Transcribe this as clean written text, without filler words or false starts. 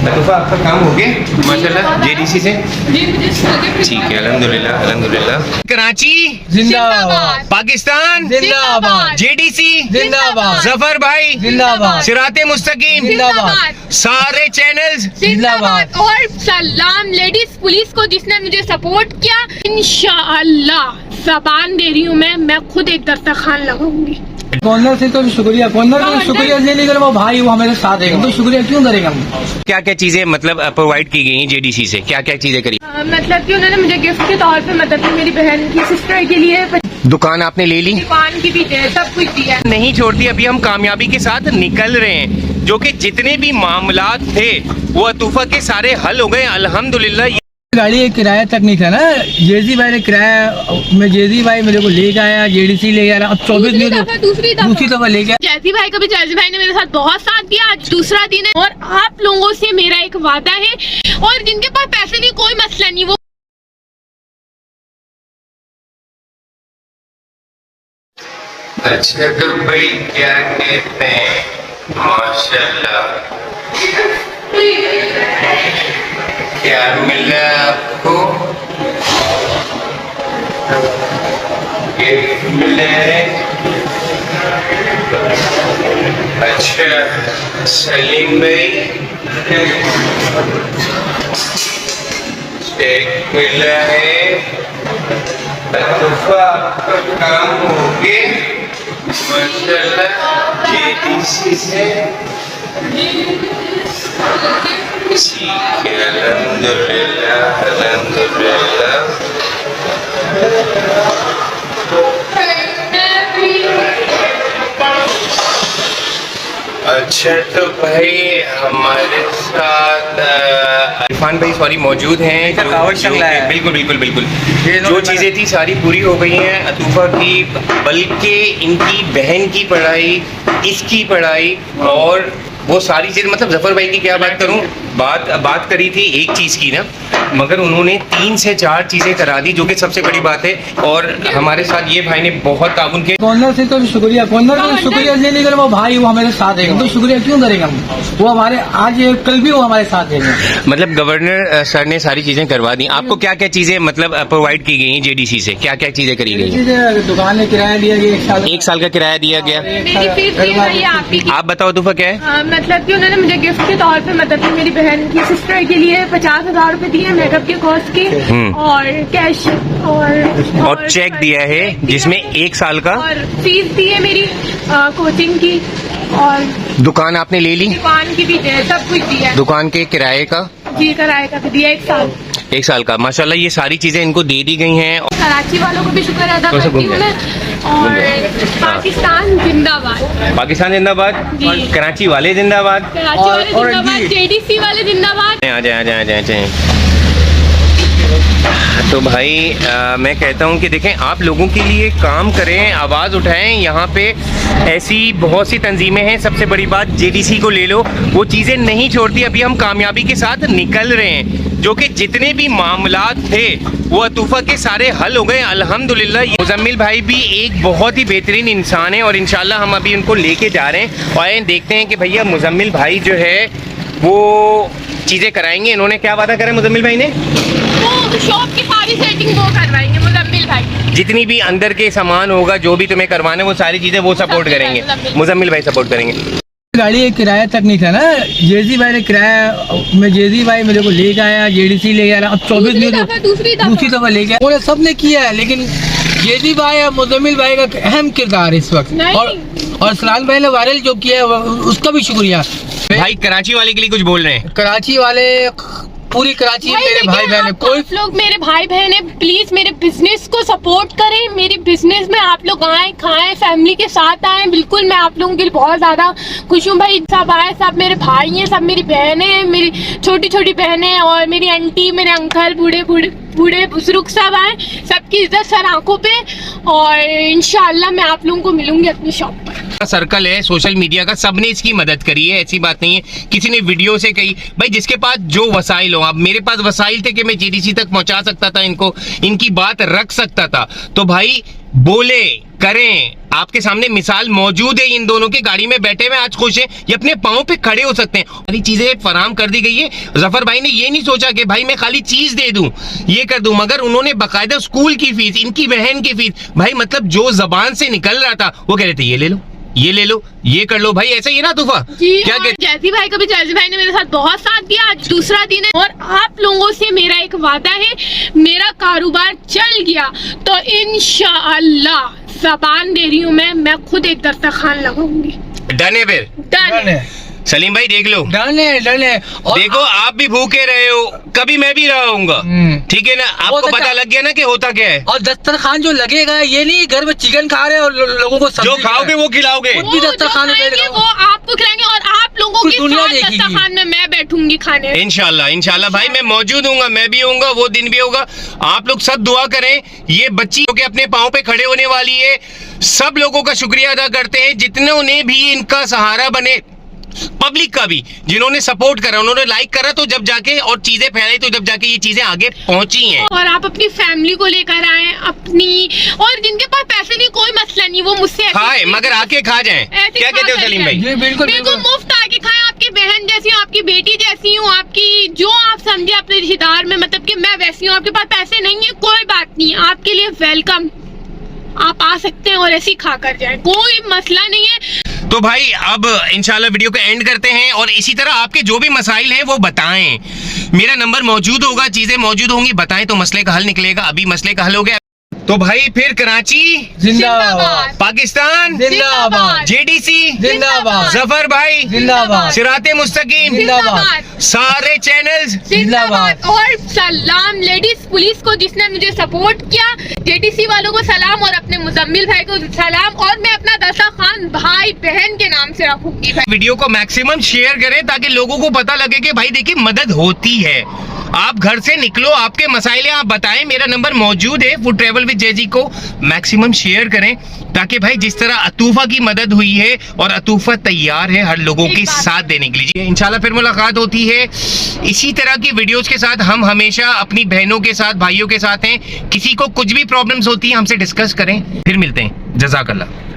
लतूफ़ा आपका काम हो गया माशाल्लाह जेडीसी से? ठीक है, अल्हम्दुलिल्लाह अल्हम्दुलिल्लाह। कराची जिंदाबाद, पाकिस्तान जिंदाबाद, जेडीसी जिंदाबाद, जफर भाई जिंदाबाद, सिराते मुस्तकीम जिंदाबाद, सारे चैनल्स जिंदाबाद। और सलाम लेडीज पुलिस को जिसने मुझे सपोर्ट किया। इंशाअल्लाह ज़बान दे रही हूँ मैं खुद एक दस्तरखान लगाऊंगी। कॉर्नर से तो शुक्रिया, कॉर्नर को शुक्रिया इसलिए नहीं करे, वो भाई वो हमारे साथ है, तो शुक्रिया क्यों करेंगे हम। क्या क्या चीजें मतलब प्रोवाइड की गई हैं जेडीसी से? क्या क्या चीजें करी? मतलब कि उन्होंने मुझे गिफ्ट के तौर पे मदद की, मेरी बहन की सिस्टर के लिए दुकान आपने ले ली? दुकान की भी है, सब कुछ दिया। नहीं छोड़ती, अभी हम कामयाबी के साथ निकल रहे हैं, जो कि जितने भी मामलात थे वो अतूफा के सारे हल हो गए अल्हम्दुलिल्लाह। गाड़ी एक किराया तक नहीं था ना, जेजी भाई ने किराया में जेजी भाई मेरे को लेके आया, जेडीसी ले गया, अब 24 मिनट दूसरी दफा ले गया। जैसी भाई कभी जैसी भाई ने मेरे साथ बहुत साथ दिया, आज दूसरा दिन है। और आप लोगों से मेरा एक वादा है, और जिनके पास पैसे नहीं कोई मसला नहीं, वो अच्छा तो भाई क्या कहते हैं माशाल्लाह, क्या मिला आपको? गिफ्ट मिला है? अच्छा सलीम भाई चेक मिला है? अतूफा आपका काम हो गया माशाल्लाह जेडीसी से? ठीक है, अल्हम्दुलिल्लाह अल्हम्दुलिल्लाह। अच्छा तो भाई हमारे साथ इरफान भाई सॉरी मौजूद हैं, बिल्कुल बिल्कुल बिल्कुल। जो चीज़ें थी सारी पूरी हो गई हैं अतूफा की, बल्कि इनकी बहन की पढ़ाई, इसकी पढ़ाई, और वो सारी चीज़, मतलब जफर भाई की क्या बात करूं, बात करी थी एक चीज़ की ना, मगर उन्होंने 3 से 4 चीज़ें करा दी, जो कि सबसे बड़ी बात है। और हमारे साथ ये भाई ने बहुत ताउन किया। कॉर्नर से तो शुक्रिया, कॉर्नर को शुक्रिया इसलिए नहीं करे, वो भाई वो हमारे साथ है, तो शुक्रिया क्यों करेंगे हम। वो हमारे आज कल भी वो हमारे साथ है। मतलब गवर्नर सर ने सारी चीज़ें करवा दी। आपको क्या क्या चीज़ें मतलब प्रोवाइड की गई हैं जेडीसी से? क्या क्या चीज़ें करी गई? दुकान में किराया दिया गया, 1 साल का किराया दिया गया। मेरी फीस दी गई है आपकी। आप बताओ तूफा क्या है? मतलब कि उन्होंने मुझे गिफ्ट के तौर पे मदद की, मेरी बहन की सिस्टर के लिए 50,000 रुपए दिए मेकअप के कॉस्ट के, और कैश और चेक दिया है जिसमें 1 साल का, और फीस दी है मेरी कोचिंग की, और दुकान आपने ले ली? दुकान की भी है, सब कुछ दिया है। दुकान के किराए का? जी किराए का भी दिया 1 साल का। माशाल्लाह ये सारी चीजें इनको दे दी गई हैं। कराची वालों को भी शुक्र अदा करती हूँ मैं। और पाकिस्तान जिंदाबाद, पाकिस्तान जिंदाबाद, कराची वाले जिंदाबाद, कराची वाले जिंदाबाद, जेडीसी वाले जिंदाबाद। आ जाए। तो भाई मैं कहता हूँ कि देखें, आप लोगों के लिए काम करें, आवाज़ उठाएं। यहाँ पे ऐसी बहुत सी तंजीमें हैं, सबसे बड़ी बात जेडीसी को ले लो, वो चीज़ें नहीं छोड़ती। अभी हम कामयाबी के साथ निकल रहे हैं, जो कि जितने भी मामलात थे वो अतूफा के सारे हल हो गए अल्हम्दुलिल्लाह। मुजम्मिल भाई भी एक बहुत ही बेहतरीन इंसान है, और इंशाल्लाह हम अभी उनको लेके जा रहे हैं, और देखते हैं कि भैया मुजम्मिल भाई जो है वो चीज़ें कराएंगे। इन्होंने क्या वादा करा मुजम्मिल भाई ने? वो शॉप की सारी सेटिंग वो करवाएंगे मुजम्मिल भाई। जितनी भी अंदर के सामान होगा, जो भी तुम्हें करवाना है, वो सारी चीज़ें वो सपोर्ट करेंगे, मुजम्मिल भाई सपोर्ट करेंगे। गाड़ी एक किराया तक नहीं था ना, जेजी भाई ने किराया में जेजी भाई मेरे को लेके आया, जेडीसी ले गया, अब 24 मिनट दूसरी दफा ले गया। उन्होंने सबने किया है, लेकिन जेजी भाई और मुजम्मिल भाई का अहम किरदार इस वक्त, और सलाल भाई ने वायरल जो किया है उसका भी शुक्रिया। भाई कराची वाले के लिए कुछ बोल रहे हैं? कराची वाले, पूरी कराची मेरे भाई बहन है, कोई लोग मेरे भाई बहन है, प्लीज मेरे बिजनेस को सपोर्ट करें। मेरे बिजनेस में आप लोग आए, खाएं, फैमिली के साथ आए। बिल्कुल मैं आप लोगों के लिए बहुत ज्यादा खुश हूँ भाई। सब आए, सब मेरे भाई हैं, सब मेरी बहनें हैं, मेरी छोटी छोटी बहनें, और मेरी आंटी, मेरे अंकल, बूढ़े बुजुर्ग सब आए। सबकी इज्जत सर आंखों पे, और इंशाल्लाह मैं आप लोगों को मिलूंगी अपनी शॉप पर। सर्कल है सोशल मीडिया का, सबने इसकी मदद करी है, ऐसी बात नहीं है किसी ने वीडियो से कही। भाई जिसके पास जो वसाइल हो, अब मेरे पास वसाइल थे कि मैं जेडीसी तक पहुंचा सकता था, इनको इनकी बात रख सकता था, तो भाई बोले करें, आपके सामने मिसाल मौजूद है, इन दोनों की गाड़ी में बैठे हुए आज खुश हैं, ये अपने पाँव पे खड़े हो सकते हैं। सारी चीजें फराहम कर दी गई है। जफर भाई ने ये नहीं सोचा कि भाई मैं खाली चीज दे दूं, ये कर दूं, मगर उन्होंने बाकायदा स्कूल की फीस, इनकी बहन की फीस, भाई मतलब जो जबान से निकल रहा था वो कह रहे थे ये ले लो, ये ले लो, ये कर लो। भाई ऐसा ही है ना तूफा? क्या कहते? जैजी भाई का भी, जैजी भाई ने मेरे साथ बहुत साथ दिया। आज दूसरा दिन है और आप लोगों से मेरा एक वादा है, मेरा कारोबार चल गया तो इंशाअल्लाह ज़बान दे रही हूँ मैं खुद एक दस्तरखान लगाऊंगी। डन है फिर? डन है सलीम भाई देख लो, डन है डन है। और देखो आप भी भूखे रहे हो, कभी मैं भी रहा हूँगा, ठीक है ना? आपको पता लग गया ना कि होता क्या है। और दस्तरखान जो लगेगा ये नहीं घर में चिकन खा रहे और लोगों को जो खाओगे वो खिलाओगे, वो दस्तरखान वो आपको खिलाएंगे और आप लोगों के साथ दस्तरखान में मैं बैठूंगी खाने। इंशाल्लाह इंशाल्लाह भाई मैं मौजूद हूँगा, मैं भी होऊंगा, वो दिन भी होगा। आप लोग सब दुआ करें, ये बच्ची के अपने पाँव पे खड़े होने वाली है। सब लोगों का शुक्रिया अदा करते हैं जितने भी इनका सहारा बने, पब्लिक का भी, जिन्होंने सपोर्ट करा, उन्होंने लाइक करा, तो जब जाके और चीजें फैलाई तो जब जाके ये चीजें आगे पहुंची हैं। और आप अपनी फैमिली को लेकर आए अपनी, और जिनके पास पैसे नहीं कोई मसला नहीं, वो मुझसे खाए मगर आके खा जाएं। क्या कहते हो सलीम भाई? बिल्कुल मुफ्त आके खाएं। आपकी बहन जैसी हूँ, आपकी बेटी जैसी हूँ, आपकी जो आप समझे अपने रिश्तेदार में, मतलब कि मैं वैसी हूँ। आपके पास पैसे नहीं है कोई बात नहीं, आपके लिए वेलकम, आप आ सकते हैं और ऐसे ही खा कर जाए, कोई मसला नहीं है। तो भाई अब इंशाल्लाह वीडियो को एंड करते हैं और इसी तरह आपके जो भी मसाइल हैं वो बताएं, मेरा नंबर मौजूद होगा, चीजें मौजूद होंगी, बताएं तो मसले का हल निकलेगा। अभी मसले का हल हो गया तो भाई फिर कराची जिंदाबाद, पाकिस्तान जिंदाबाद, जेडीसी जिंदाबाद, जफर भाई जिंदाबाद, सिराते मुस्तकीम जिंदाबाद, सारे चैनल्स जिंदाबाद। और सलाम लेडीज पुलिस को जिसने मुझे सपोर्ट किया, जेडीसी वालों को सलाम और अपने मुजम्मिल भाई को सलाम, और मैं अपना दस्तरखान भाई बहन के नाम से रखूंगी। वीडियो को मैक्सिमम शेयर करें ताकि लोगों को पता लगे कि भाई देखिए मदद होती है। आप घर से निकलो, आपके मसाइल आप बताएं, मेरा नंबर मौजूद है। फूड ट्रैवल विद जैजी को मैक्सिमम शेयर करें ताकि भाई जिस तरह अतूफा की मदद हुई है और अतूफा तैयार है हर लोगों के साथ देने के लिए। इंशाल्लाह फिर मुलाकात होती है इसी तरह की वीडियोस के साथ। हम हमेशा अपनी बहनों के साथ, भाइयों के साथ हैं। किसी को कुछ भी प्रॉब्लम्स होती है हमसे डिस्कस करें। फिर मिलते हैं, जज़ाकल्लाह।